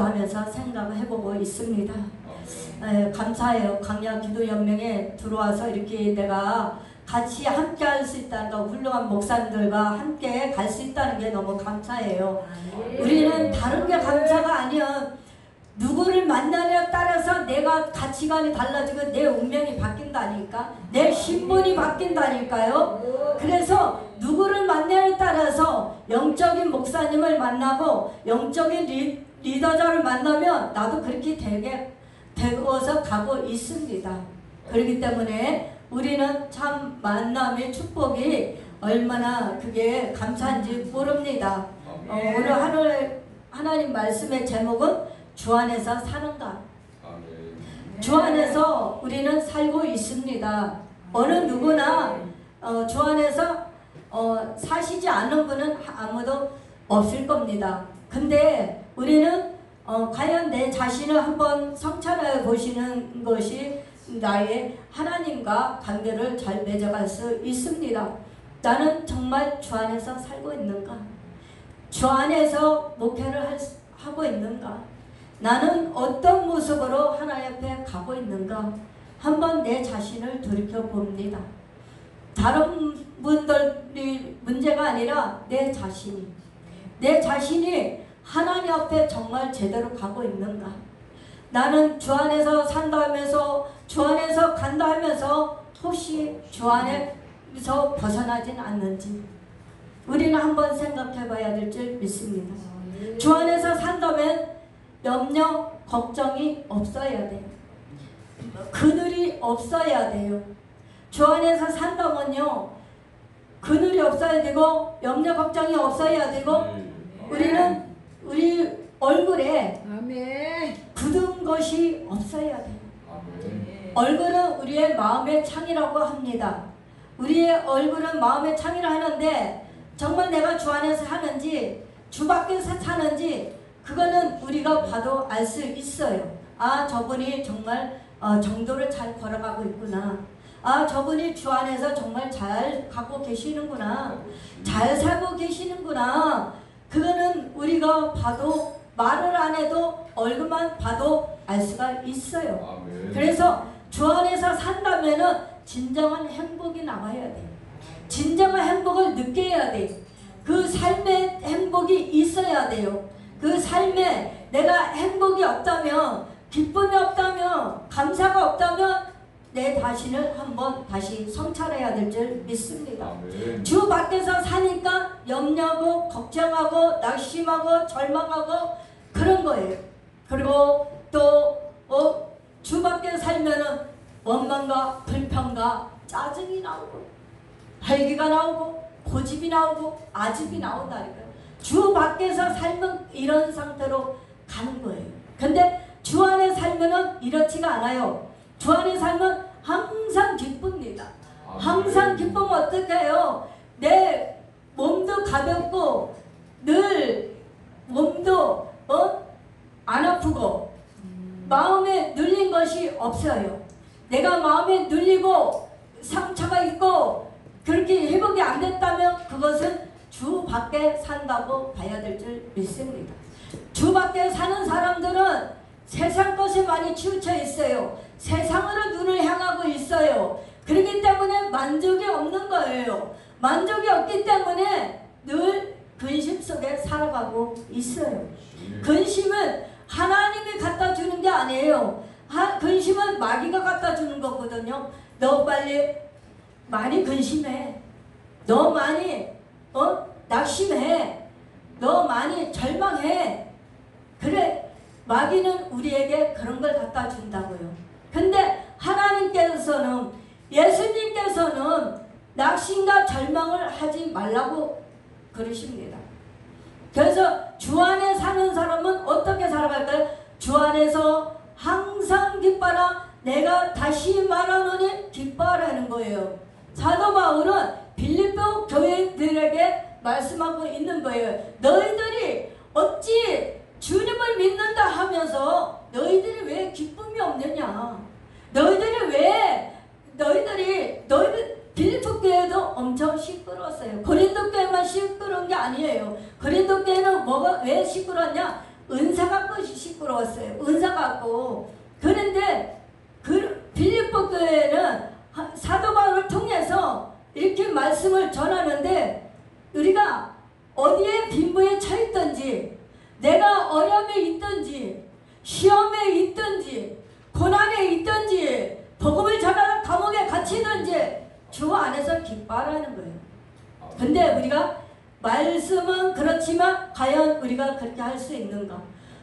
하면서 생각을 해보고 있습니다. 감사해요. 광야기도연맹에 들어와서 이렇게 내가 같이 함께 할 수 있다는 거, 훌륭한 목사님들과 함께 갈 수 있다는 게 너무 감사해요. 우리는 다른 게 감사가 아니야. 누구를 만나냐에 따라서 내가 가치관이 달라지고 내 운명이 바뀐다니까. 내 신분이 바뀐다니까요. 그래서 누구를 만나냐에 따라서 영적인 목사님을 만나고 영적인 리더자를 만나면 나도 그렇게 되어서 가고 있습니다. 그렇기 때문에 우리는 참 만남의 축복이 얼마나 그게 감사한지 모릅니다. 오늘 하나님 말씀의 제목은 주 안에서 사는가. 주 안에서 우리는 살고 있습니다. 어느 누구나 주 안에서 사시지 않는 분은 아무도 없을 겁니다. 근데 우리는 과연 내 자신을 한번 성찰해 보시는 것이 나의 하나님과 관계를 잘 맺어갈 수 있습니다. 나는 정말 주 안에서 살고 있는가? 주 안에서 목회를 하고 있는가? 나는 어떤 모습으로 하나님 앞에 가고 있는가? 한번 내 자신을 돌이켜봅니다. 다른 분들이 문제가 아니라 내 자신이 하나님 앞에 정말 제대로 가고 있는가? 나는 주 안에서 산다 하면서 주 안에서 간다 하면서 혹시 주 안에서 벗어나진 않는지 우리는 한번 생각해 봐야 될 줄 믿습니다. 주 안에서 산다면 염려, 걱정이 없어야 돼요. 그늘이 없어야 돼요. 주 안에서 산다면요, 그늘이 없어야 되고 염려, 걱정이 없어야 되고 우리는 우리 얼굴에 굳은 것이 없어야 돼요. 얼굴은 우리의 마음의 창이라고 합니다. 우리의 얼굴은 마음의 창이라 하는데 정말 내가 주 안에서 사는지 주 밖에서 사는지 그거는 우리가 봐도 알 수 있어요. 아, 저분이 정말 정도를 잘 걸어가고 있구나. 아, 저분이 주 안에서 정말 잘 가고 계시는구나. 잘 살고 계시는구나. 그거는 우리가 봐도 말을 안 해도 얼굴만 봐도 알 수가 있어요. 그래서 주 안에서 산다면은 진정한 행복이 나와야 돼. 진정한 행복을 느껴야 돼. 그 삶의 행복이 있어야 돼요. 그 삶에 내가 행복이 없다면, 기쁨이 없다면, 감사가 없다면 내 자신을 한번 다시 성찰해야 될 줄 믿습니다. 주 밖에서 사니까 염려하고 걱정하고 낙심하고 절망하고 그런 거예요. 그리고 또 주 밖에 살면은 원망과 불평과 짜증이 나오고 활기가 나오고 고집이 나오고 아집이 나온다니까요. 주 밖에서 살면 이런 상태로 가는 거예요. 근데 주 안에 살면은 이렇지가 않아요. 주 안에 살면 항상 기쁩니다. 항상 기쁘면 어떻게 해요? 내 몸도 가볍고 늘 몸도 안 아프고 마음에 눌린 것이 없어요. 내가 마음에 눌리고 상처가 있고 그렇게 회복이 안 됐다면 그것은 주 밖에 산다고 봐야 될 줄 믿습니다. 주 밖에 사는 사람들은 세상 것에 많이 치우쳐 있어요. 세상으로 눈을 향하고 있어요. 그렇기 때문에 만족이 없는 거예요. 만족이 없기 때문에 늘 근심 속에 살아가고 있어요. 근심은 하나님이 갖다 주는 게 아니에요. 근심은 마귀가 갖다 주는 거거든요. 너 빨리 많이 근심해. 너 많이 낙심해. 너 많이 절망해. 그래, 마귀는 우리에게 그런 걸 갖다 준다고요. 근데 하나님께서는, 예수님께서는 낙심과 절망을 하지 말라고 그러십니다. 그래서 주 안에 사는 사람은 어떻게 살아갈까요? 주 안에서 항상 기뻐라. 내가 다시 말하노니 기뻐하라는 거예요. 사도 바울은 빌립보 교회들에게 말씀하고 있는 거예요. 너희들이 어찌 주님을 믿는다 하면서 너희들이 왜 기쁨이 없느냐? 너희들 빌립보 교회도 엄청 시끄러웠어요. 고린도 교회만 시끄러운 게 아니에요. 고린도 교회는 왜 시끄러웠냐? 은사가 시끄러웠어요. 어려웠어요. 은사 갖고. 그런데 그 빌립보 교회는 사도 바울을 통해서 이렇게 말씀을 전하는데, 우리가 어디에 빈부에 처했든지, 내가 어려움에 있든지, 시험에 있든지, 고난에 있든지, 복음을 전하는 감옥에 갇히든지 주 안에서 기뻐하라는 거예요. 근데 우리가 말씀은 그렇지만 과연 우리가 그렇게 할 수 있는가?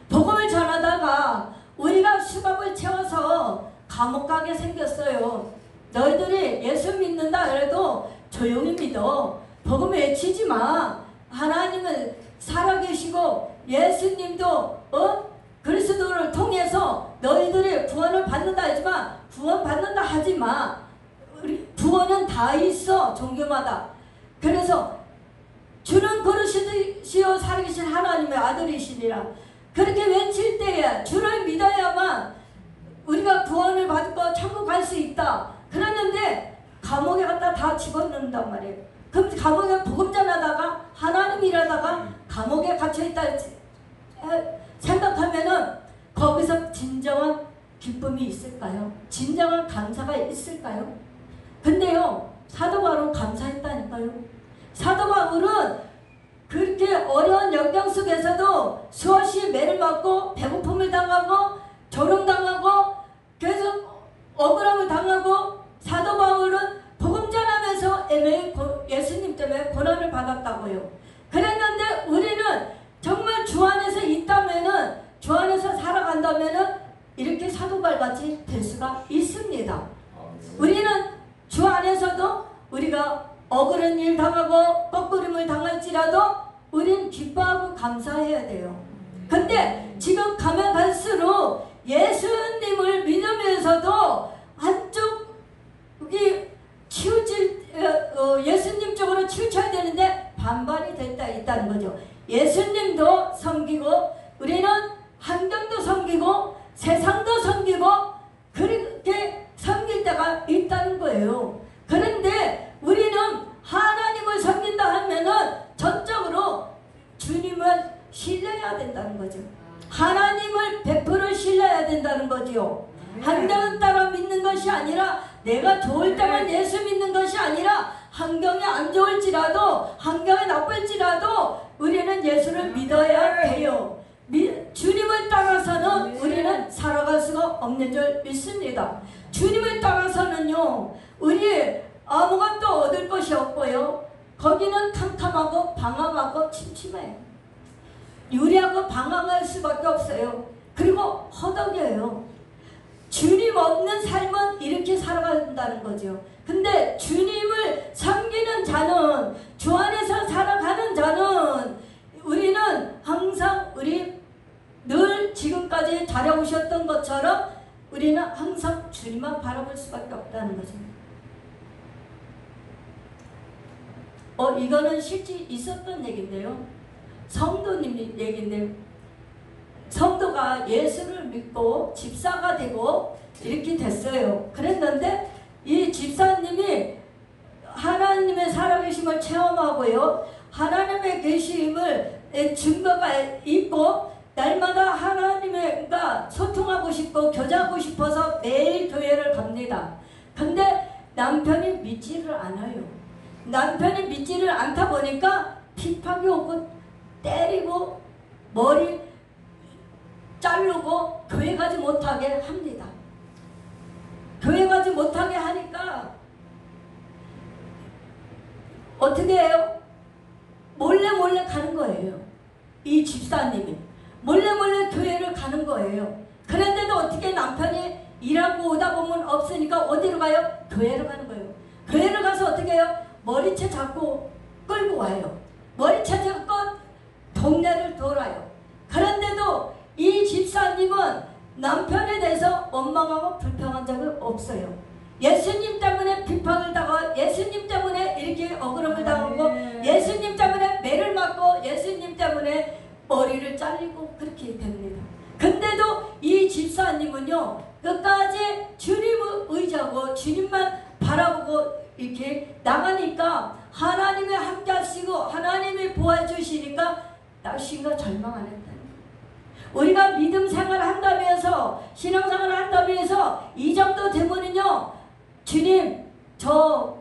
복음을 전하다가 우리가 수갑을 채워서 감옥 가게 생겼어요. 너희들이 예수 믿는다 그래도 조용히 믿어. 복음 외치지 마. 하나님은 살아계시고 예수님도 그리스도를 통해서 너희들이 구원을 받는다 하지만 구원 받는다 하지 마. 구원은 다 있어, 종교마다. 그래서 주는 그러시오 살아계신 하나님의 아들이시니라. 그렇게 외칠 때에 주를 믿어야만 우리가 구원을 받고 천국 갈 수 있다. 그랬는데 감옥에 갖다 다 집어넣는단 말이에요. 그럼 감옥에 복음 전하다가 하나님 일하다가 감옥에 갇혀있다 생각하면은 거기서 진정한 기쁨이 있을까요? 진정한 감사가 있을까요? 근데요, 사도 바울은 감사했다니까요. 사도 바울은 그렇게 어려운 역경 속에서도 수없이 매를 맞고 배고픔을 당하고 조롱당하고 계속 억울함을 당하고, 사도 바울은 복음 전하면서 예수님 때문에 고난을 받았다고요. 그랬는데 우리는 정말 주 안에서 있다면은, 주 안에서 살아간다면은 이렇게 사도 바울같이 될 수가 있습니다. 우리는 주 안에서도 우리가 억울한 일 당하고 꺾으림을 당할지라도 우리는 기뻐하고 감사해야 돼요. 근데 지금 가면 갈수록 예수님을 믿으면서도 한쪽이 예수님 쪽으로 치우쳐야 되는데 반발이 있다는 거죠. 예수님도 섬기고 우리는 환경도 섬기고 세상도 섬기고 그렇게 섬길 때가 있다는 거예요. 그런데 우리는 하나님을 섬긴다 하면은 전적으로 주님을 신뢰해야 된다는 거죠. 하나님을 100% 신뢰해야 된다는 거죠. 환경을 따라 믿는 것이 아니라, 내가 좋을 때만 예수 믿는 것이 아니라, 환경이 안 좋을지라도 환경이 나쁠지라도 우리는 예수를 믿어야 돼요. 주님을 따라서는 우리는 살아갈 수가 없는 줄 믿습니다. 주님을 따라서는요, 우리 아무것도 얻을 것이 없고요, 거기는 캄캄하고 방황하고 침침해요. 유리하고 방황할 수밖에 없어요. 그리고 허덕여요. 주님 없는 삶은 이렇게 살아간다는 거죠. 근데 주님을 섬기는 자는, 주 안에서 살아가는 자는, 우리는 항상 우리 늘 지금까지 잘해오셨던 것처럼 우리는 항상 주님만 바라볼 수밖에 없다는 거죠. 이거는 실제 있었던 얘기인데요. 성도님 얘기인데, 성도가 예수를 믿고 집사가 되고 이렇게 됐어요. 그랬는데 이 집사님이 하나님의 살아계심을 체험하고요, 하나님의 계심을 증거가 있고, 날마다 하나님과 소통하고 싶고 교제하고 싶어서 매일 교회를 갑니다. 근데 남편이 믿지를 않아요. 남편이 믿지를 않다 보니까 핍박이 오고 때리고 머리 자르고 교회 가지 못하게 합니다. 교회 가지 못하게 하니까 어떻게 해요? 몰래 가는 거예요. 이 집사님이 몰래 교회를 가는 거예요. 그런데도 어떻게 남편이 일하고 오다 보면 없으니까 어디로 가요? 교회로 가는 거예요. 교회를 가서 어떻게 해요? 머리채 잡고 끌고 와요. 머리채 잡고 동네를 돌아요. 그런데도 이 집사님은 남편에 대해서 원망하고 불평한 적은 없어요. 예수님 때문에 비판을 당하고, 예수님 때문에 이렇게 억울함을 당하고, 예수님 때문에 매를 맞고, 예수님 때문에 머리를 잘리고 그렇게 됩니다. 근데도 이 집사님은요, 끝까지 주님을 의지하고 주님만 바라보고 이렇게 나가니까 하나님이 함께 하시고 하나님이 보호해 주시니까 날씨가 절망 안 했다는 거예요. 우리가 믿음 생활을 신앙생활을 한다면서 이 정도 되면은요, 주님,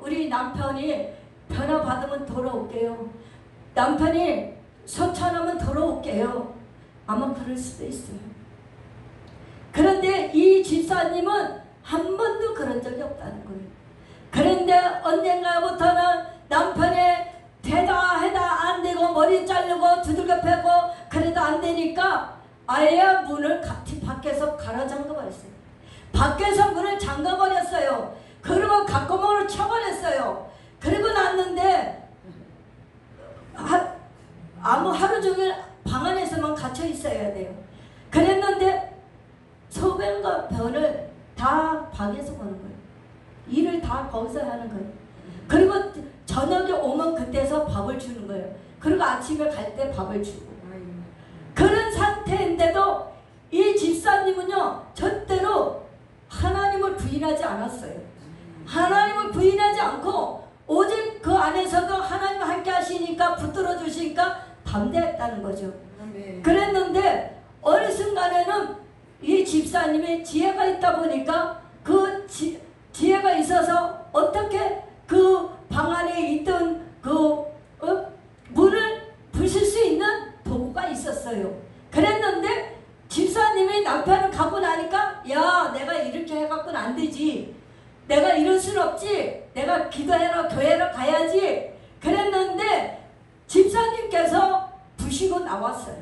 우리 남편이 변화받으면 돌아올게요. 남편이 소천하면 돌아올게요. 아마 그럴 수도 있어요. 그런데 이 집사님은 한 번도 그런 적이 없다는 거예요. 그런데 언젠가부터는 남편이 되다 해다 안 되고 머리 자르고 두들겨 패고 그래도 안 되니까 아예 문을 밖에서 갈아 잠가버렸어요. 밖에서 문을 잠가버렸어요. 그리고 갖구멍으로 쳐버렸어요. 그리고 났는데 하루 종일 방 안에서만 갇혀 있어야 돼요. 그랬는데 소변과 변을 다 방에서 보는 거예요. 일을 다 거기서 하는 거예요. 그리고 저녁에 오면 그때서 밥을 주는 거예요. 그리고 아침에 갈 때 밥을 주고. 그런 상태인데도 이 집사님은요, 절대로 하나님을 부인하지 않았어요. 하나님을 부인하지 않고 오직 그 안에서도 하나님 함께 하시니까 붙들어 주시니까 담대했다는 거죠. 그랬는데 어느 순간에는 이 집사님의 지혜가 있다 보니까 그 지혜가 있어서 어떻게 그 방 안에 있던 문을 부술 수 있는 도구가 있었어요. 그랬는데 집사님이 남편을 갖고 나니까, 야, 내가 이렇게 해갖고는 안 되지. 내가 이럴 순 없지. 내가 기도해라, 교회로 가야지. 그랬는데 집사님께서 부시고 나왔어요.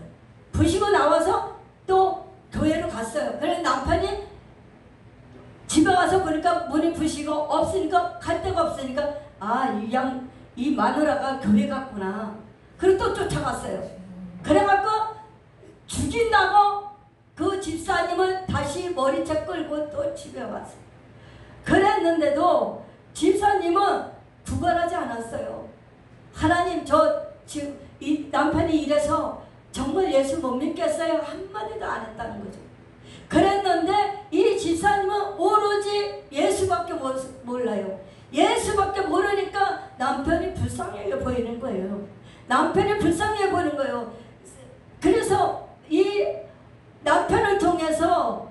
부시고 나와서 또 교회로 갔어요. 그래서 남편이 집에 와서 보니까 문이 부시고 없으니까, 갈 데가 없으니까, 이 마누라가 교회 갔구나. 그리고 또 쫓아갔어요. 그래갖고 죽인다고 그 집사님을 다시 머리채 끌고 또 집에 왔어요. 그랬는데도 집사님은 구걸하지 않았어요. 하나님, 지금 이 남편이 이래서 정말 예수 못 믿겠어요? 한마디도 안 했다는 거죠. 그랬는데 이 집사님은 오로지 예수밖에 몰라요. 예수밖에 모르니까 남편이 불쌍해 보이는 거예요. 남편이 불쌍해 보이는 거예요. 그래서 이 남편을 통해서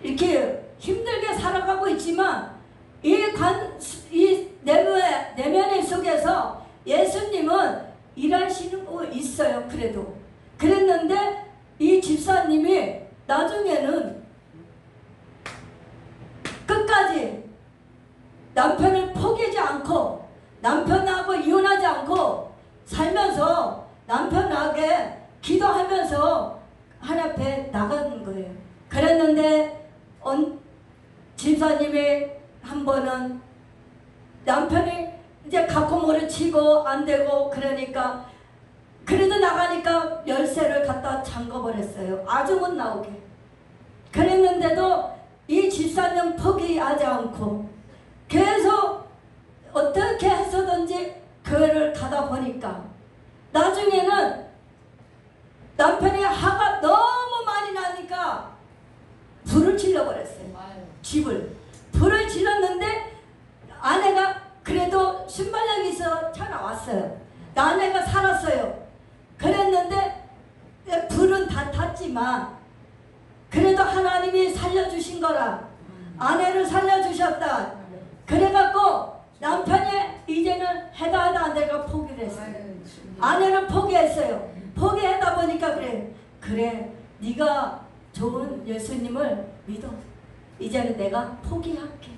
이렇게 힘들게 살아가고 있지만 이 내면의 속에서 예수님은 일하시는 거 있어요. 그래도 그랬는데 이 집사님이 나중에는 끝까지 남편을 포기하지 않고 남편하고 이혼하지 않고 살면서 남편에게 기도하면서 하나님 앞에 나가는 거예요. 그랬는데 집사님이 한 번은 남편이 이제 갖고모를 치고 안 되고 그러니까 그래도 나가니까 열쇠를 갖다 잠궈버렸어요. 아주 못 나오게. 그랬는데도 이 집사님 포기하지 않고 계속 어떻게 해서든지 교회를 가다 보니까 나중에는 남편이 화가 너무 많이 나니까 불을 질러버렸어요. 불을 질렀는데 아내가 그래도 순발력이 있어 차 나왔어요. 아내가 살았어요. 그랬는데 불은 다 탔지만 그래도 하나님이 살려주신 거라. 아내를 살려주셨다. 그래갖고 남편이 이제는 해다 안 되니까 포기를 했어요. 아내를 포기했어요. 포기하다 보니까 그래 네가 좋은 예수님을 믿어. 이제는 내가 포기할게.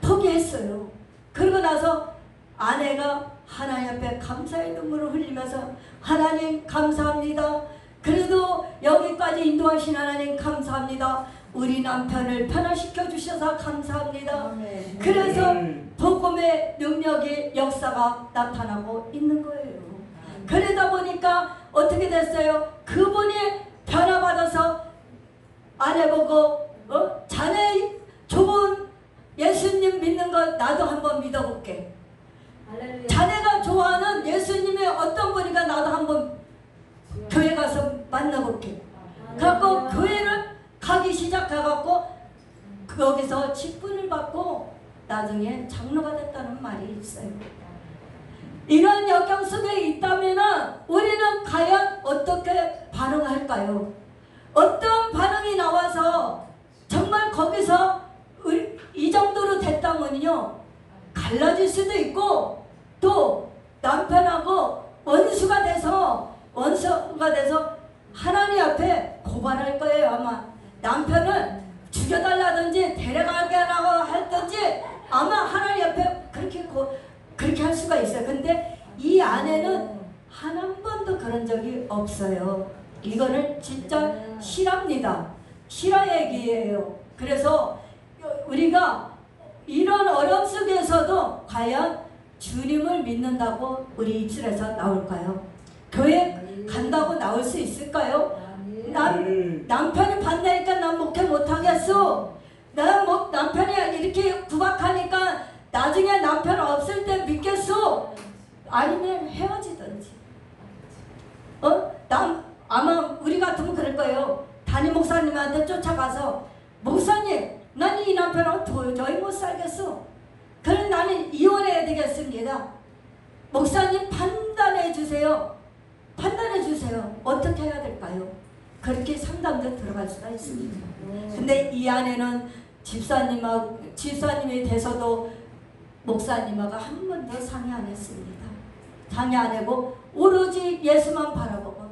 포기했어요. 그러고 나서 아내가 하나님 앞에 감사의 눈물을 흘리면서 하나님 감사합니다. 그래도 여기까지 인도하신 하나님 감사합니다. 우리 남편을 변화시켜 주셔서 감사합니다. 그래서 복음의 능력의 역사가 나타나고 있는 거예요. 그러다 보니까 어떻게 됐어요? 그분이 변화받아서 아내 보고 자네 좋은 예수님 믿는 거 나도 한번 믿어볼게. 자네가 좋아하는 예수님의 어떤 분이가 나도 한번 교회 가서 만나볼게. 그래갖고 교회를 가기 시작해갖고 거기서 직분을 받고 나중에 장로가 됐다는 말이 있어요. 이런 역경 속에 있다면 우리는 과연 어떻게 반응할까요? 어떤 반응이 나와서 정말 거기서 이 정도로 됐다면요 갈라질 수도 있고 또 남편하고 원수가 돼서 하나님 앞에 고발할 거예요. 아마 남편을 죽여달라든지 데려가게 하라고 할든지 아마 하나님 앞에 그렇게 할 수가 있어요. 근데 이 아내는 한 번도 그런 적이 없어요. 이거는 진짜 실화입니다. 실화 얘기예요. 그래서 우리가 이런 어려움 속에서도 과연 주님을 믿는다고 우리 입술에서 나올까요? 교회 간다고 나올 수 있을까요? 남편이 반대니까 난 목회 못하겠어. 남편이 이렇게 구박하니까 나중에 남편 없을 때 믿겠어. 아니면 헤어지든지. 아마 우리 같으면 그럴 거예요. 담임 목사님한테 쫓아가서 목사님, 난 이 남편하고 도저히 못 살겠어. 그럼 나는 이혼해야 되겠습니다. 목사님 판단해 주세요. 판단해 주세요. 어떻게 해야 될까요? 그렇게 상담도 들어갈 수가 있습니다. 근데 이 안에는 집사님이 돼서도 목사님하고 한 번도 상의 안 했습니다. 상의 안 하고 오로지 예수만 바라보고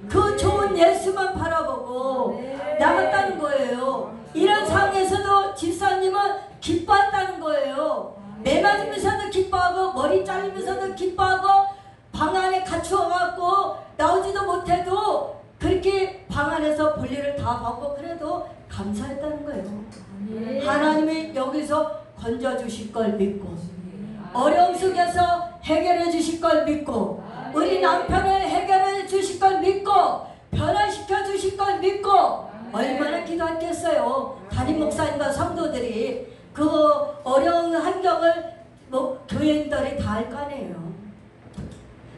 그 좋은 예수만 바라보고 나갔다는 거예요. 이런 상황에서도 집사님은 기뻐했다는 거예요. 매 맞으면서도 기뻐하고 머리 잘리면서도 기뻐하고 방 안에 갇혀갖고 나오지도 못해도 그렇게 방 안에서 볼일을 다 받고 그래도 감사했다는 거예요. 하나님이 여기서 건져주실 걸 믿고 어려움 속에서 해결해 주실 걸 믿고 우리 남편을 해결해 주실 걸 믿고 변화시켜 주실 걸 믿고 얼마나 기도했겠어요. 담임 목사님과 성도들이 그 어려운 환경을 교인들이 다 알 거 아니에요.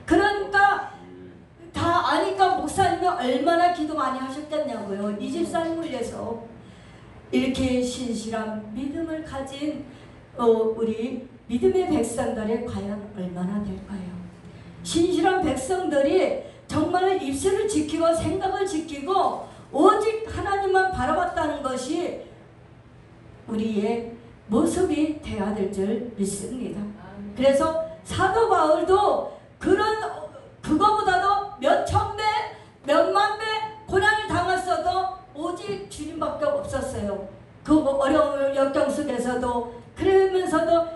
그러니까 다 아니까 목사님이 얼마나 기도 많이 하셨겠냐고요. 이 집사님을 위해서 이렇게 신실한 믿음을 가진 우리 믿음의 백성들이 과연 얼마나 될까요? 신실한 백성들이 정말 입술을 지키고 생각을 지키고 오직 하나님만 바라봤다는 것이 우리의 모습이 되어야 될 줄 믿습니다. 그래서 사도 바울도 그거보다도 몇 천 배, 몇만 배 고난을 당했어도 오직 주님밖에 없었어요. 그 어려운 역경 속에서도 그러면서도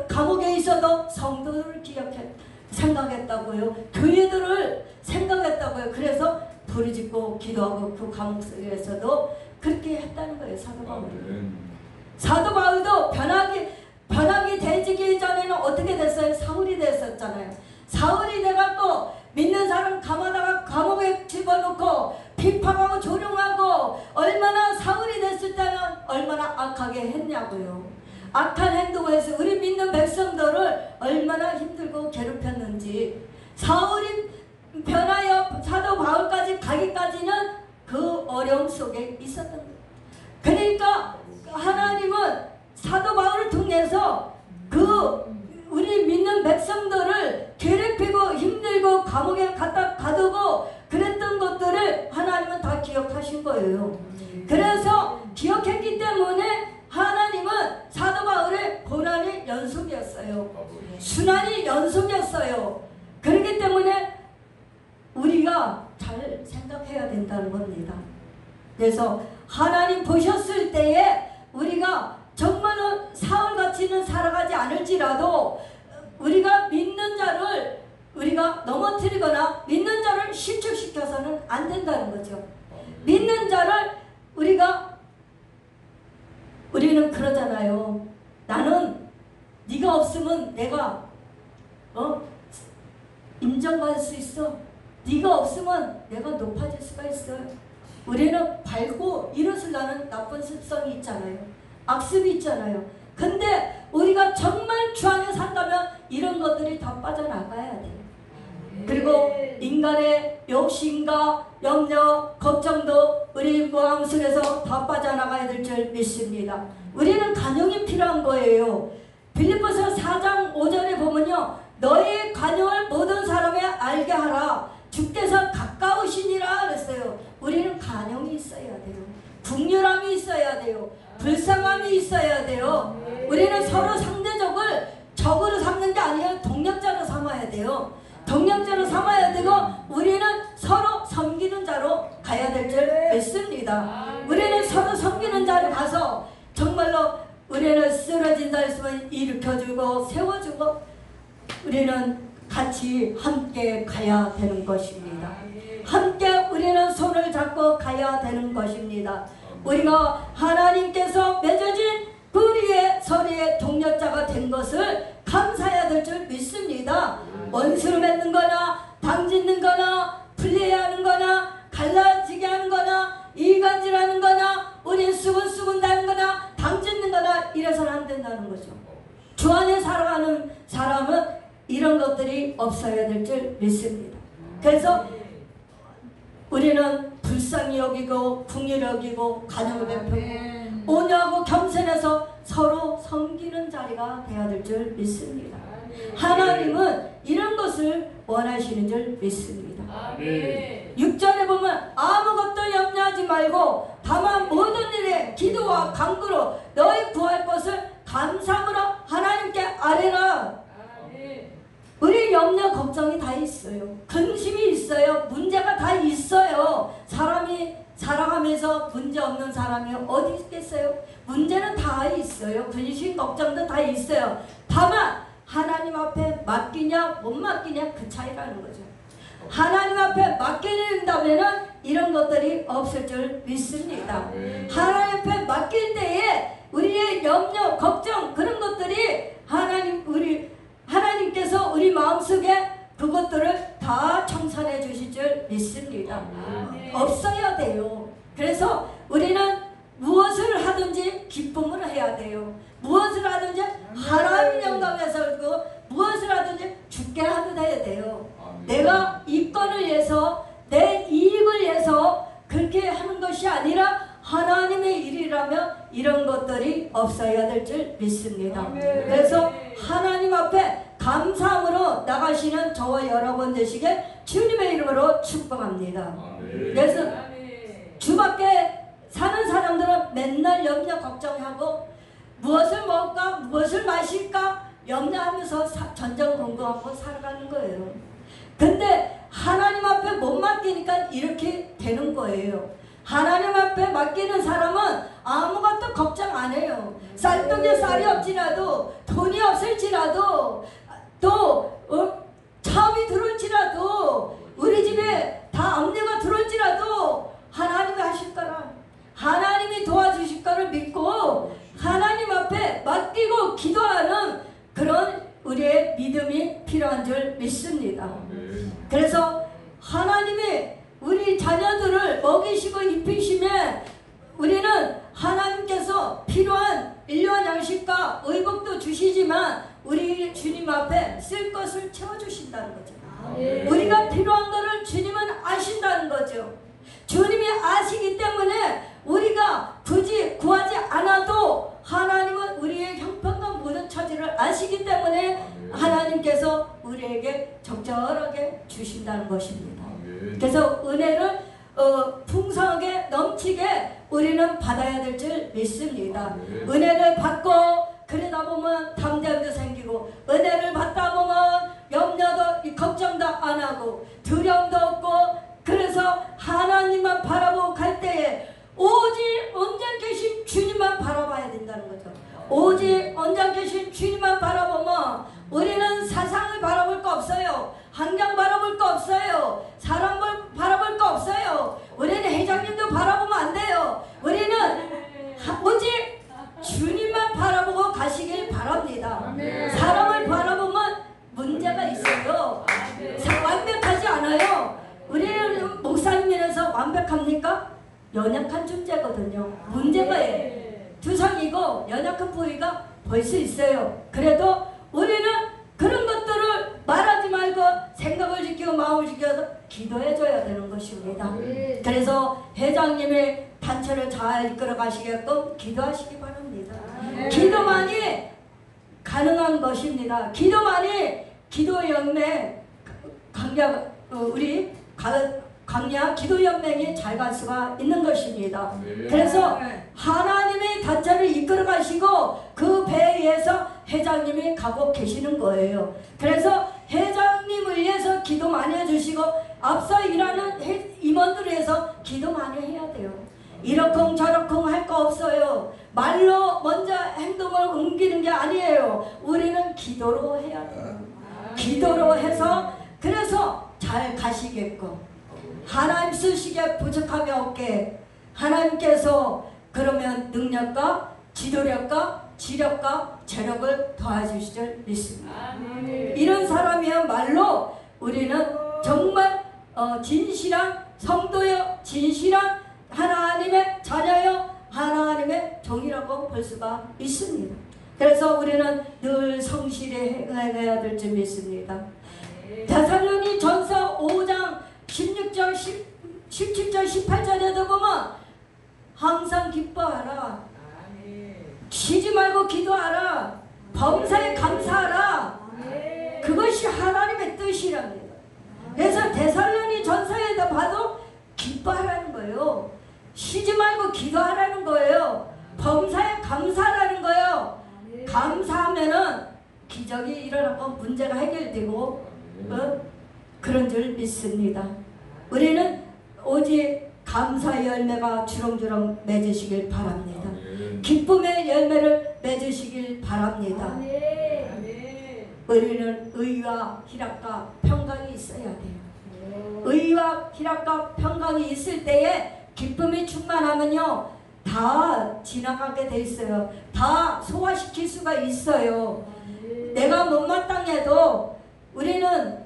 감옥에 있어도 성도를 생각했다고요. 교회들을 생각했다고요. 그래서 부르짖고 기도하고 그 감옥 속에서도 그렇게 했다는 거예요. 사도 바울이. 사도 바울도 변하게 되기 전에는 어떻게 됐어요? 사울이 됐었잖아요. 사울이 돼갖고 믿는 사람 감하다가 감옥에 집어넣고 비판하고 조롱하고 얼마나 사울이 됐을 때는 얼마나 악하게 했냐고요. 악한 행동을 해서 우리 믿는 백성들을 얼마나 힘들고 괴롭혔는지 사울이 변하여 사도 바울까지 가기까지는 그 어려움 속에 있었던 거예요. 그러니까 하나님은 사도 바울을 통해서 우리 믿는 백성들을 괴롭히고 힘들고 감옥에 갖다 가두고 그랬던 것들을 하나님은 다 기억하신 거예요. 그래서 기억했기 때문에 하나님은 사도 바울의 고난의 연속이었어요. 순환이 연속이었어요. 그렇기 때문에 우리가 잘 생각해야 된다는 겁니다. 그래서 하나님 보셨을 때에 우리가 정말로 사울같이는 살아가지 않을지라도 우리가 믿는 자를 우리가 넘어뜨리거나 믿는 자를 실축시켜서는 안 된다는 거죠. 믿는 자를 우리는 그러잖아요. 나는 네가 없으면 내가 인정받을 수 있어. 네가 없으면 내가 높아질 수가 있어요. 우리는 밝고 일어서려는 나쁜 습성이 있잖아요. 악습이 있잖아요. 근데 우리가 정말 주 안에 산다면 이런 것들이 다 빠져나가야 돼요. 그리고 인간의 욕심과 염려, 걱정도 우리 마음속에서 다 빠져나가야 될 줄 믿습니다. 우리는 간용이 필요한 거예요. 빌립보서 4장 5절에 보면요. 너의 간용을 모든 사람에 알게 하라. 주께서 가까우시니라 그랬어요. 우리는 간용이 있어야 돼요. 국률함이 있어야 돼요. 불쌍함이 있어야 돼요. 우리는 서로 상대적을 적으로 삼는 게 아니라 동력자로 삼아야 돼요. 동력자로 삼아야 되고 우리는 서로 섬기는 자로 가야 될 줄 믿습니다. 우리는 서로 섬기는 자로 가서 정말로 우리는 쓰러진 자 있으면 일으켜주고 세워주고 우리는 같이 함께 가야 되는 것입니다. 함께 우리는 손을 잡고 가야 되는 것입니다. 우리가 하나님께서 맺어진 우리의 서로의 동력자가 된 것을 감사해야 될 줄 믿습니다. 원수를 맺는 거나 당짓는 거나 분리해야 하는 거나 갈라지게 하는 거나 이간질하는 거나 우리 수군수군 다는 거나 당짓는 거나 이래서는 안 된다는 거죠. 주 안에 살아가는 사람은 이런 것들이 없어야 될 줄 믿습니다. 그래서 우리는 불쌍히 여기고 궁휼히 여기고 간용을 베풀고 온유하고 겸손해서 서로 섬기는 자리가 되어야 될 줄 믿습니다. 하나님은 이런 것을 원하시는 줄 믿습니다. 6절에 보면 아무것도 염려하지 말고 다만 모든 일에 기도와 간구로 너희 구할 것을 감사함으로 하나님께 아뢰라. 우리 염려 걱정이 다 있어요. 근심이 있어요. 문제가 다 있어요. 사람이 살아가면서 문제 없는 사람이 어디 있겠어요? 문제는 다 있어요. 근심 걱정도 다 있어요. 다만 하나님 앞에 맡기냐 못 맡기냐 그 차이라는 거죠. 하나님 앞에 맡긴다면 이런 것들이 없을 줄 믿습니다. 하나님 앞에 맡길 때에 우리의 염려 걱정 그런 것들이 하나님께서 우리 마음속에 그것들을 다 청산해 주실 줄 믿습니다. 없어야 돼요. 그래서 우리는 무엇을 하든지 기쁨으로 해야 돼요. 무엇을 하든지 하나님 영광에서 하고 무엇을 하든지 주께 하듯 해야 돼요. 내가 이권을 위해서 내 이익을 위해서 그렇게 하는 것이 아니라 하나님의 일이라면 이런 것들이 없어야 될 줄 믿습니다. 그래서 하나님 앞에 감사함으로 나가시는 저와 여러분 되시길 주님의 이름으로 축복합니다. 그래서 주 밖에 사는 사람들은 맨날 염려 걱정하고 무엇을 먹을까 무엇을 마실까 염려하면서 전전긍긍하고 살아가는 거예요. 근데 하나님 앞에 못 맡기니까 이렇게 되는 거예요. 하나님 앞에 맡기는 사람은 아무것도 걱정 안 해요. 쌀떡에 쌀이 없지라도 돈이 없을지라도 또 차움이 들어올지라도 우리 집에 다 압류가 들어올지라도 하나님이 하실 거라 하나님이 도와주실 거를 믿고 하나님 앞에 맡기고 기도하는 그런 우리의 믿음이 필요한 줄 믿습니다. 그래서 하나님이 우리 자녀들을 먹이시고 입히시면 우리는 하나님께서 필요한 일용할 양식과 의복도 주시지만 우리 주님 앞에 쓸 것을 채워주신다는 거죠. 우리가 필요한 것을 주님은 아신다는 거죠. 주님이 아시기 때문에 우리가 굳이 구하지 않아도 하나님은 우리의 형편과 모든 처지를 아시기 때문에 하나님께서 우리에게 적절하게 주신다는 것입니다. 그래서 은혜를 풍성하게 넘치게 우리는 받아야 될 줄 믿습니다. 은혜를 받고 그러다 보면 담대함도 생기고 은혜를 받다 보면 염려도 걱정도 안 하고 두려움도 없고 그래서 하나님만 바라보고 갈 때에 오직 언제 계신 주님만 바라봐야 된다는 거죠. 오직 언제 계신 주님만 바라보면 우리는 세상을 바라볼 거 없어요. 환경 바라볼 거 없어요. 사람을 바라볼 거 없어요. 우리는 회장님도 바라보면 안 돼요. 우리는 오직 주님만 바라보고 가시길 바랍니다. 사람을 바라보면 문제가 있어요. 완벽하지 않아요. 우리는 목사님이라서 완벽합니까? 연약한 존재거든요. 문제가 두성이고 연약한 부위가 볼 수 있어요. 그래도 우리는 그런 것들을 말하지 말고 생각을 지키고 마음을 지켜서 기도해줘야 되는 것입니다. 그래서 회장님이 단체를 잘 이끌어 가시게끔 기도하시기 바랍니다. 기도만이 가능한 것입니다. 기도만이 기도 영매 강력 우리 광야 기도연맹이 잘 갈 수가 있는 것입니다. 그래서 하나님이 단체를 이끌어 가시고 그 배에서 회장님이 가고 계시는 거예요. 그래서 회장님을 위해서 기도 많이 해주시고 앞서 일하는 임원들을 위해서 기도 많이 해야 돼요. 이러쿵 저러쿵 할 거 없어요. 말로 먼저 행동을 옮기는 게 아니에요. 우리는 기도로 해야 돼요. 기도로 해서 그래서 잘 가시겠고 하나님 쓰시기에 부족함이 없게 하나님께서 그러면 능력과 지도력과 지력과 재력을 더해주실 줄 믿습니다. 이런 사람이야말로 우리는 정말 진실한 성도여 성도여 하나님의 자녀여 하나님의 종이라고 볼 수가 있습니다. 그래서 우리는 늘 성실히 행해야 될 줄 믿습니다. 데살로니전서 5장 16절 17절 18절에도 보면 항상 기뻐하라, 쉬지 말고 기도하라, 범사에 감사하라. 그것이 하나님의 뜻이랍니다. 그래서 데살로니전서에도 봐도 기뻐하라는 거예요. 쉬지 말고 기도하라는 거예요. 범사에 감사하라는 거예요. 감사하면은 기적이 일어나고 문제가 해결되고 그런 줄 믿습니다. 우리는 오직 감사의 열매가 주렁주렁 맺으시길 바랍니다. 기쁨의 열매를 맺으시길 바랍니다. 우리는 의와 희락과 평강이 있어야 돼요. 의와 희락과 평강이 있을 때에 기쁨이 충만하면요 다 지나가게 돼 있어요. 다 소화시킬 수가 있어요. 내가 못마땅해도 우리는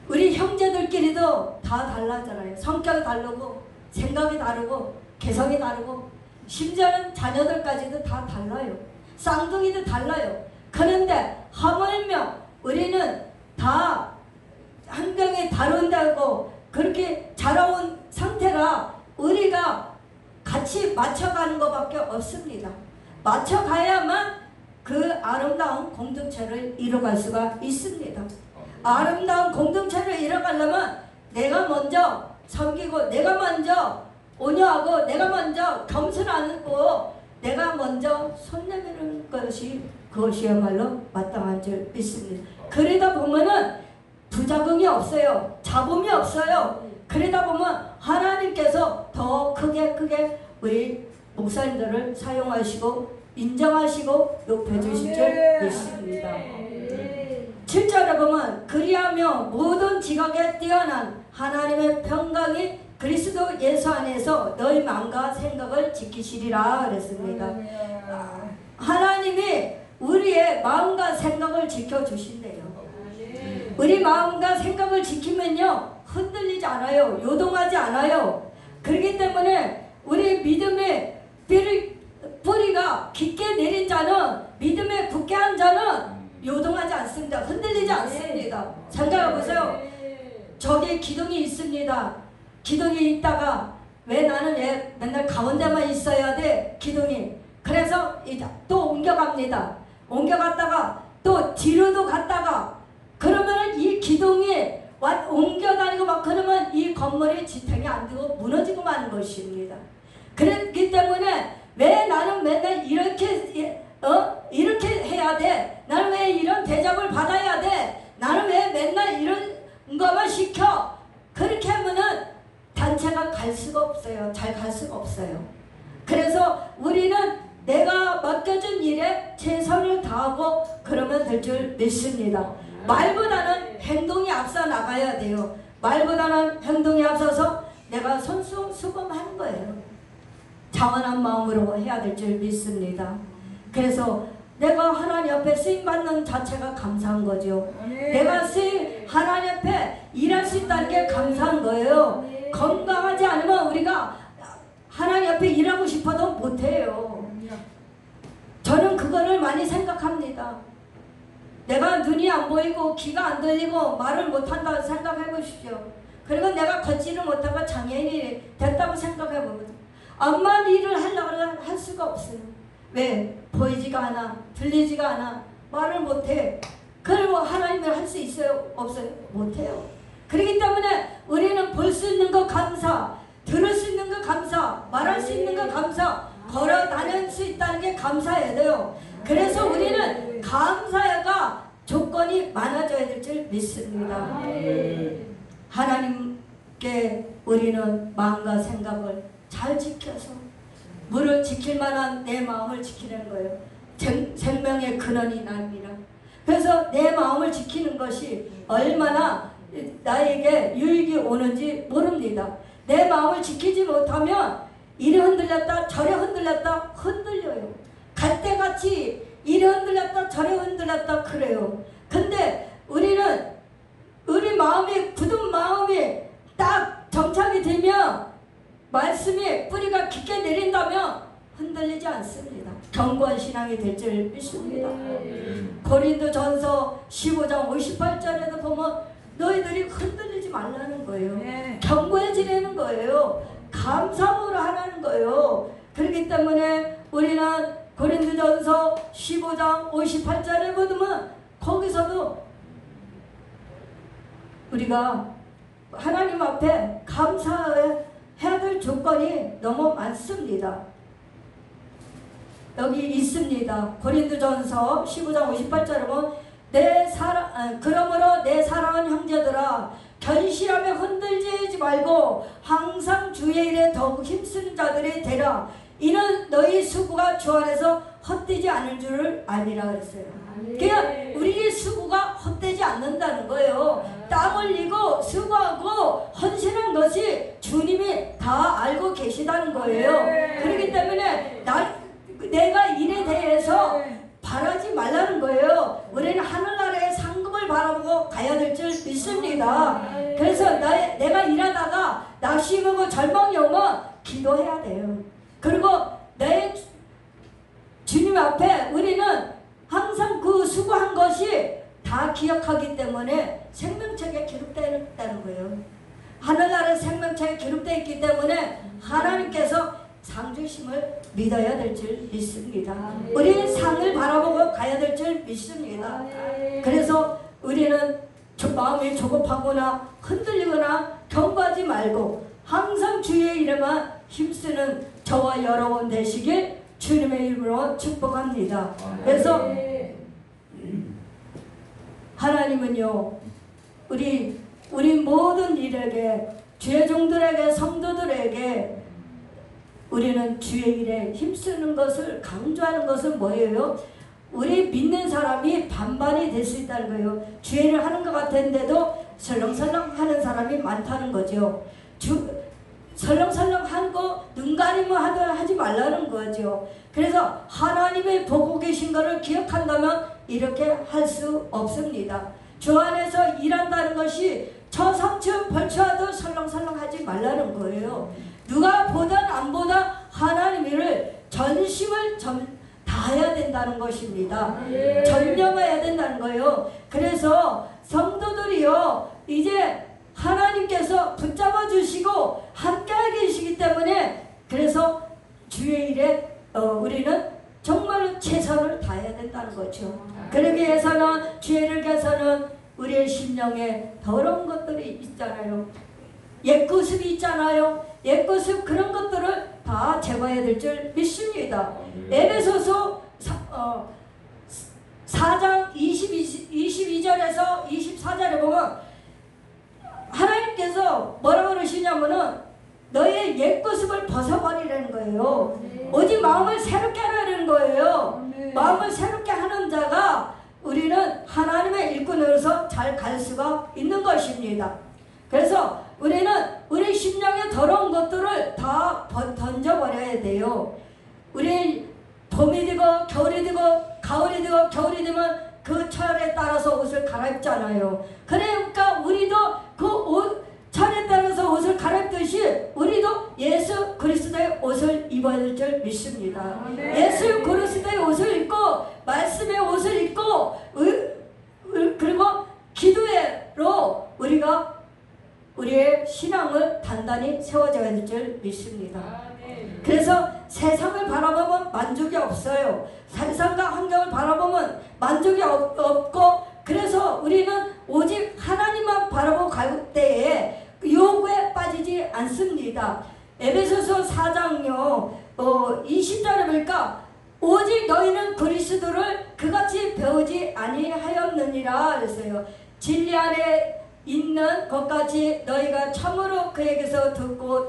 우리 형제들끼리도 다 달라잖아요. 성격이 다르고 생각이 다르고 개성이 다르고 심지어는 자녀들까지도 다 달라요. 쌍둥이도 달라요. 그런데 하물며 우리는 다 환경이 다른다고 그렇게 자라온 상태라 우리가 같이 맞춰가는 것밖에 없습니다. 맞춰가야만 그 아름다운 공동체를 이뤄갈 수가 있습니다. 아름다운 공동체를 이뤄가려면 내가 먼저 섬기고 내가 먼저 온유하고 내가 먼저 겸손하고 내가 먼저 손 내미는 것이 그것이야말로 마땅한 줄 믿습니다. 그러다 보면은 부작용이 없어요. 잡음이 없어요. 그러다 보면 하나님께서 더 크게 우리 목사님들을 사용하시고 인정하시고 높여주실 줄 믿습니다. 7절에 보면 그리하며 모든 지각에 뛰어난 하나님의 평강이 그리스도 예수 안에서 너희 마음과 생각을 지키시리라 그랬습니다. 하나님이 우리의 마음과 생각을 지켜주신대요. 우리 마음과 생각을 지키면요 흔들리지 않아요. 요동하지 않아요. 그렇기 때문에 우리 믿음의 뿌리가 깊게 내린 자는 믿음에 굳게 한 자는 요동하지 않습니다. 흔들리지 않습니다. 생각해보세요. 저기 기둥이 있습니다. 기둥이 있다가 왜 나는 왜 맨날 가운데만 있어야 돼? 기둥이. 그래서 또 옮겨갑니다. 옮겨갔다가 또 뒤로도 갔다가 그러면은 이 기둥이 옮겨 다니고 막 그러면 이 건물이 지탱이 안 되고 무너지고 마는 것입니다. 그렇기 때문에 왜 나는 맨날 이렇게 해야 돼? 나는 왜 이런 대접을 받아야 돼? 나는 왜 맨날 이런 것만 시켜? 그렇게 하면은 단체가 갈 수가 없어요. 잘 갈 수가 없어요. 그래서 우리는 내가 맡겨준 일에 최선을 다하고 그러면 될 줄 믿습니다. 말보다는 행동이 앞서 나가야 돼요. 말보다는 행동이 앞서서 내가 수범하는 거예요. 자원한 마음으로 해야 될 줄 믿습니다. 그래서 내가 하나님 앞에 쓰임받는 자체가 감사한 거죠. 내가 하나님 앞에 일할 수 있다는 게 감사한 거예요. 건강하지 않으면 우리가 하나님 앞에 일하고 싶어도 못해요. 저는 그거를 많이 생각합니다. 내가 눈이 안 보이고 귀가 안 들리고 말을 못한다고 생각해 보십시오. 그리고 내가 걷지를 못하고 장애인이 됐다고 생각해 보면 암만 일을 하려고 하면 할 수가 없어요. 왜? 보이지가 않아, 들리지가 않아, 말을 못해. 그리고 하나님을 할 수 있어요? 없어요? 못해요. 그렇기 때문에 우리는 볼 수 있는 거 감사, 들을 수 있는 거 감사, 말할 수 있는 거 감사, 걸어 다닐 수 있다는 게 감사해야 돼요. 그래서 우리는 감사가 조건이 많아져야 될 줄 믿습니다. 하나님께 우리는 마음과 생각을 잘 지켜서 물을 지킬 만한 내 마음을 지키는 거예요. 생명의 근원이 나입니다. 그래서 내 마음을 지키는 것이 얼마나 나에게 유익이 오는지 모릅니다. 내 마음을 지키지 못하면 이리 흔들렸다 저리 흔들렸다 흔들려요. 갈대같이 이리 흔들렸다 저리 흔들렸다 그래요. 근데 우리는 우리 마음이 굳은 마음이 딱 정착이 되면 말씀이 뿌리가 깊게 내린다면 흔들리지 않습니다. 견고한 신앙이 될 줄 믿습니다. 고린도전서 15장 58절에도 보면 너희들이 흔들리지 말라는 거예요. 견고해지라는 거예요. 감사함으로 하라는 거예요. 그렇기 때문에 우리는 고린도전서 15장 58절에 보면 거기서도 우리가 하나님 앞에 감사해야 될 조건이 너무 많습니다. 여기 있습니다. 고린도전서 15장 58절에 보면 그러므로 내 사랑하는 형제들아 견실하며 흔들리지 말고 항상 주의 일에 더욱 힘쓰는 자들이 되라. 이는 너희 수고가 주 안에서 헛되지 않을 줄을 알리라 그랬어요. 그러니까 우리의 수고가 헛되지 않는다는 거예요. 땀 흘리고 수고하고 헌신한 것이 주님이 다 알고 계시다는 거예요. 그렇기 때문에 내가 일에 대해서 바라지 말라는 거예요. 우리는 하늘나라의 상급을 바라보고 가야 될 줄 믿습니다. 그래서 내가 일하다가 낙심이 오고 절망이 오면 기도해야 돼요. 그리고 내 주님 앞에 우리는 항상 그 수고한 것이 다 기억하기 때문에 생명책에 기록되어 있다는 거예요. 하늘나라의 생명책에 기록되어 있기 때문에 하나님께서 상 주심을 믿어야 될 줄 믿습니다. 우리 상을 바라보고 가야 될 줄 믿습니다. 그래서 우리는 마음이 조급하거나 흔들리거나 경고하지 말고 항상 주의 이름만 힘쓰는 저와 여러분 되시길 주님의 이름으로 축복합니다. 그래서 하나님은요 우리 모든 일에게 주의 종들에게 성도들에게 우리는 주의 일에 힘쓰는 것을 강조하는 것은 뭐예요? 우리 믿는 사람이 반반이 될 수 있다는 거예요. 주의 일을 하는 것 같은데도 설렁설렁 하는 사람이 많다는 거죠. 설렁설렁 하고 눈 가리면 하지 말라는 거죠. 그래서 하나님의 보고 계신 것을 기억한다면 이렇게 할 수 없습니다. 주 안에서 일한다는 것이 저 상처 벌초와도 설렁설렁 하지 말라는 거예요. 누가 보든 안 보다 하나님을 전심을 다해야 된다는 것입니다. 전념해야 된다는 거예요. 그래서 성도들이요 이제 하나님께서 붙잡아 주시고 함께 계시기 때문에 그래서 주의 일에 우리는 정말 최선을 다해야 된다는 거죠. 그러기 위해서는 죄를 개서는 우리의 심령에 더러운 것들이 있잖아요. 옛구습이 있잖아요. 옛구습 그런 것들을 다 제거해야 될 줄 믿습니다. 에베소서 4장 22절에서 24절에 보면 하나님께서 뭐라고 그러시냐면은 너의 옛구습을 벗어버리라는 거예요. 오직 마음을 새롭게 하라는 거예요. 마음을 새롭게 하는 자가 우리는 하나님의 일꾼으로서 잘 갈 수가 있는 것입니다. 그래서 우리는 우리 심령에 더러운 것들을 다 던져버려야 돼요. 우리 봄이 되고 겨울이 되고 가을이 되고 겨울이 되면 그 철에 따라서 옷을 갈아입잖아요. 그러니까 우리도 그 철에 따라서 옷을 갈아입듯이 우리도 예수 그리스도의 옷을 입어야 될 줄 믿습니다. 예수 그리스도의 옷을 입고 말씀의 옷을 입고 그리고 기도회로 우리가 우리의 신앙을 단단히 세워져야 될 줄 믿습니다. 그래서 세상을 바라보면 만족이 없어요. 세상과 환경을 바라보면 만족이 없고 그래서 우리는 오직 하나님만 바라보고 갈 때에 유혹에 빠지지 않습니다. 에베소서 4장요 20절에 보니까 오직 너희는 그리스도를 그같이 배우지 아니하였느니라 그랬어요. 진리 안에 있는 것까지 너희가 참으로 그에게서 듣고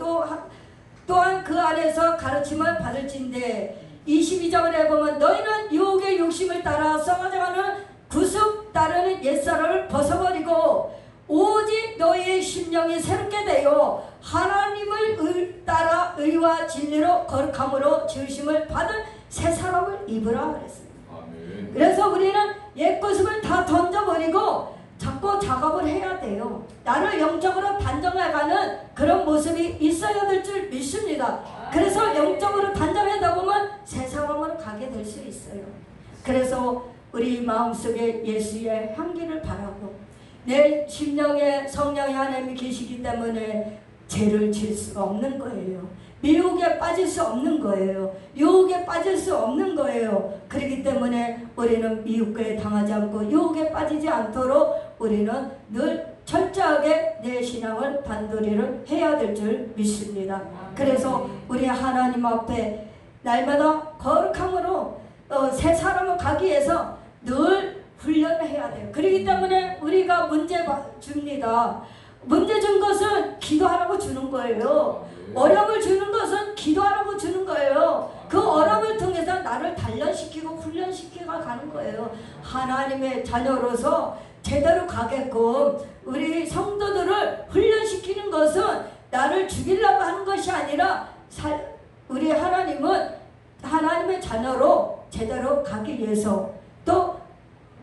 또한 그 안에서 가르침을 받을진대 22절에 보면 너희는 유혹의 욕심을 따라 썩어져가는 구습 따르는 옛사람을 벗어버리고 오직 너희의 심령이 새롭게 되어 하나님을 따라 의와 진리로 거룩함으로 지으심을 받은 새 사람을 입으라 그랬습니다. 아멘. 그래서 우리는 옛것을 다 던져버리고 자꾸 작업을 해야 돼요. 나를 영적으로 단정해가는 그런 모습이 있어야 될 줄 믿습니다. 그래서 영적으로 단정하다 보면 새 사람으로 가게 될 수 있어요. 그래서 우리 마음속에 예수의 향기를 바라고 내 심령에 성령의 하나님이 계시기 때문에 죄를 지을 수가 없는 거예요. 미혹에 빠질 수 없는 거예요. 유혹에 빠질 수 없는 거예요. 그렇기 때문에 우리는 미혹에 당하지 않고 유혹에 빠지지 않도록 우리는 늘 철저하게 내 신앙을 단도리를 해야 될 줄 믿습니다. 그래서 우리 하나님 앞에 날마다 거룩함으로 새 사람을 가기 위해서 늘 훈련을 해야 돼요. 그렇기 때문에 우리가 문제 줍니다. 문제 준 것은 기도하라고 주는 거예요. 어려움을 주는 것은 기도하라고 주는 거예요. 그 어려움을 통해서 나를 단련시키고 훈련시키고 가는 거예요. 하나님의 자녀로서 제대로 가게끔 우리 성도들을 훈련시키는 것은 나를 죽이려고 하는 것이 아니라 우리 하나님은 하나님의 자녀로 제대로 가기 위해서 또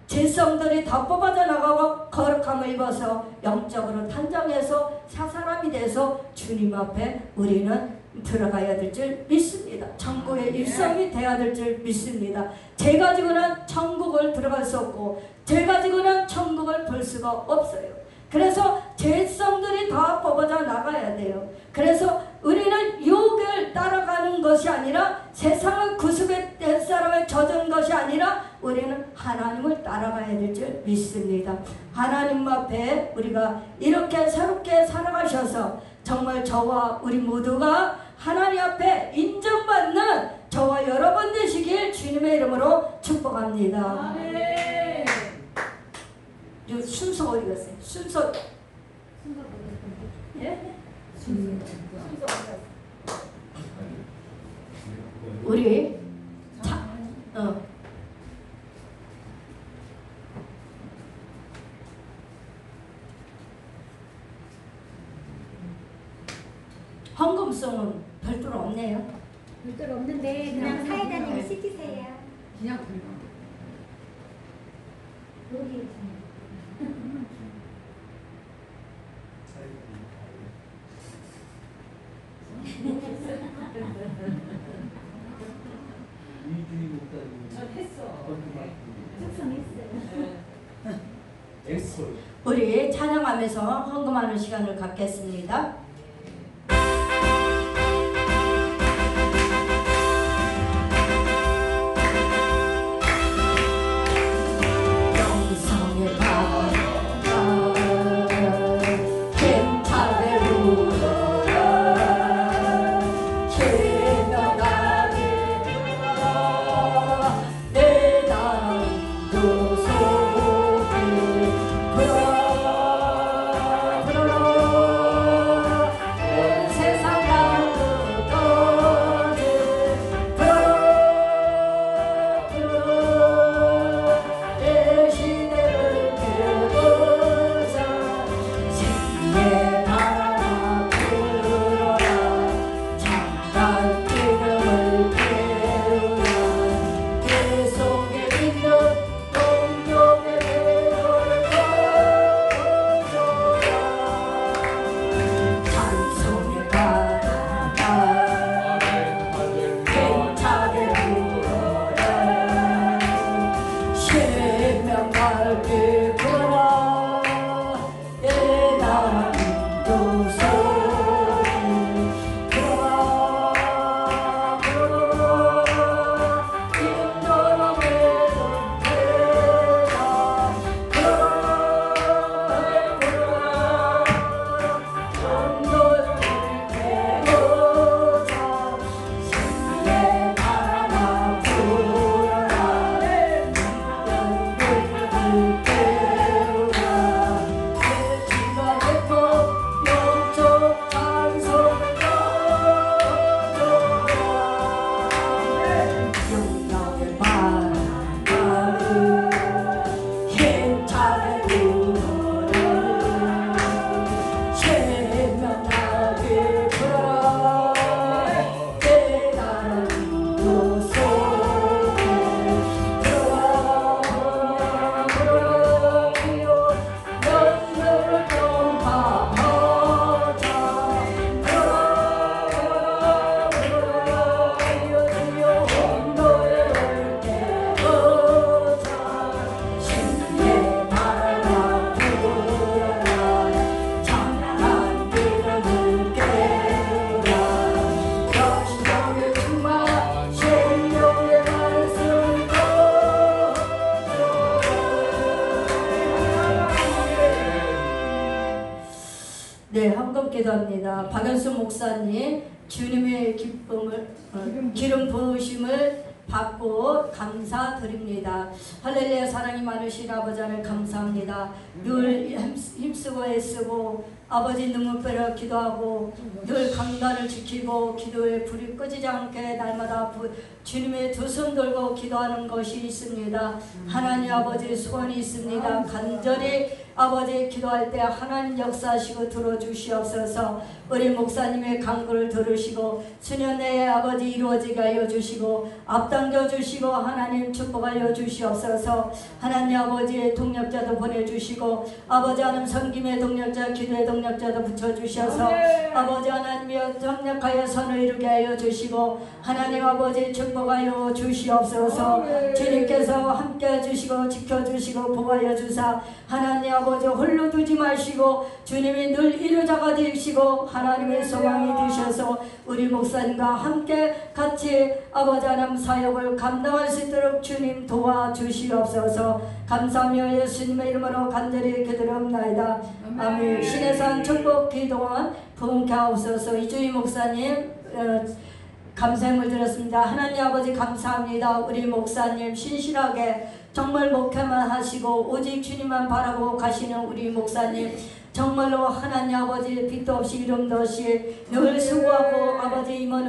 제성들이 다 뽑아져 나가고 거룩함을 입어서 영적으로 탄정해서 사람이 돼서 주님 앞에 우리는 들어가야 될 줄 믿습니다. 천국의 일성이 되어야 될 줄 믿습니다. 죄 가지고는 천국을 들어갈 수 없고 죄 가지고는 천국을 볼 수가 없어요. 그래서 죄성들이 다 뽑아져 나가야 돼요. 그래서 우리는 유혹을 따라가는 것이 아니라 세상을 구습에 된 사람을 젖은 것이 아니라 우리는 하나님을 따라가야 될 줄 믿습니다. 하나님 앞에 우리가 이렇게 새롭게 살아가셔서 정말 저와 우리 모두가 하나님 앞에 인정받는 저와 여러분 되시길 주님의 이름으로 축복합니다. 아멘. 순서 어디 갔어요? 순서 예? 우리 헌금성은 별도로 없네요. 별도로 없는데 그냥 사회자님이 시키세요. 그냥 여기 우리 찬양하면서 헌금하는 시간을 갖겠습니다. 기도합니다. 박연수 목사님 주님의 기쁨을 기름 부으심을 받고 감사드립니다. 할렐루야. 사랑이 많으신 아버지 하나님 감사합니다. 늘 힘쓰고 애쓰고 아버지 눈물 빼려 기도하고 늘 강단을 지키고 기도에 불이 꺼지지 않게 날마다 주님의 두 손 들고 기도하는 것이 있습니다. 하나님 아버지 소원이 있습니다. 간절히 아버지 기도할 때 하나님 역사하시고 들어주시옵소서. 우리 목사님의 간구를 들으시고 수년내에 아버지 이루어지게 하여 주시고 앞당겨 주시고 하나님 축복하여 주시옵소서. 하나님 아버지의 동력자도 보내주시고 아버지 하나님 섬김의 동력자 기도의 동력자도 붙여주셔서 아버지 하나님이여 정력하여 선을 이루게 하여 주시고 하나님 아버지 축복하여 주시옵소서. 주님께서 함께 해주시고 지켜주시고 보호하여 주사 하나님 아버지 홀로 두지 마시고 주님이 늘 이루자가 되시고 하나님의 소망이 되셔서 우리 목사님과 함께 같이 아버지 하나님 사역을 감당할 수 있도록 주님 도와주시옵소서. 감사하며 예수님의 이름으로 간절히 기도합나이다. 아멘. 신의 산 축복 기도원 부흥케 하옵소서. 이주희 목사님 감사함을 드렸습니다. 하나님 아버지 감사합니다. 우리 목사님 신실하게 정말 목회만 하시고 오직 주님만 바라보고 가시는 우리 목사님 정말로 하나님 아버지 빛도 없이 이름도 없이 늘 수고하고 아버지 임원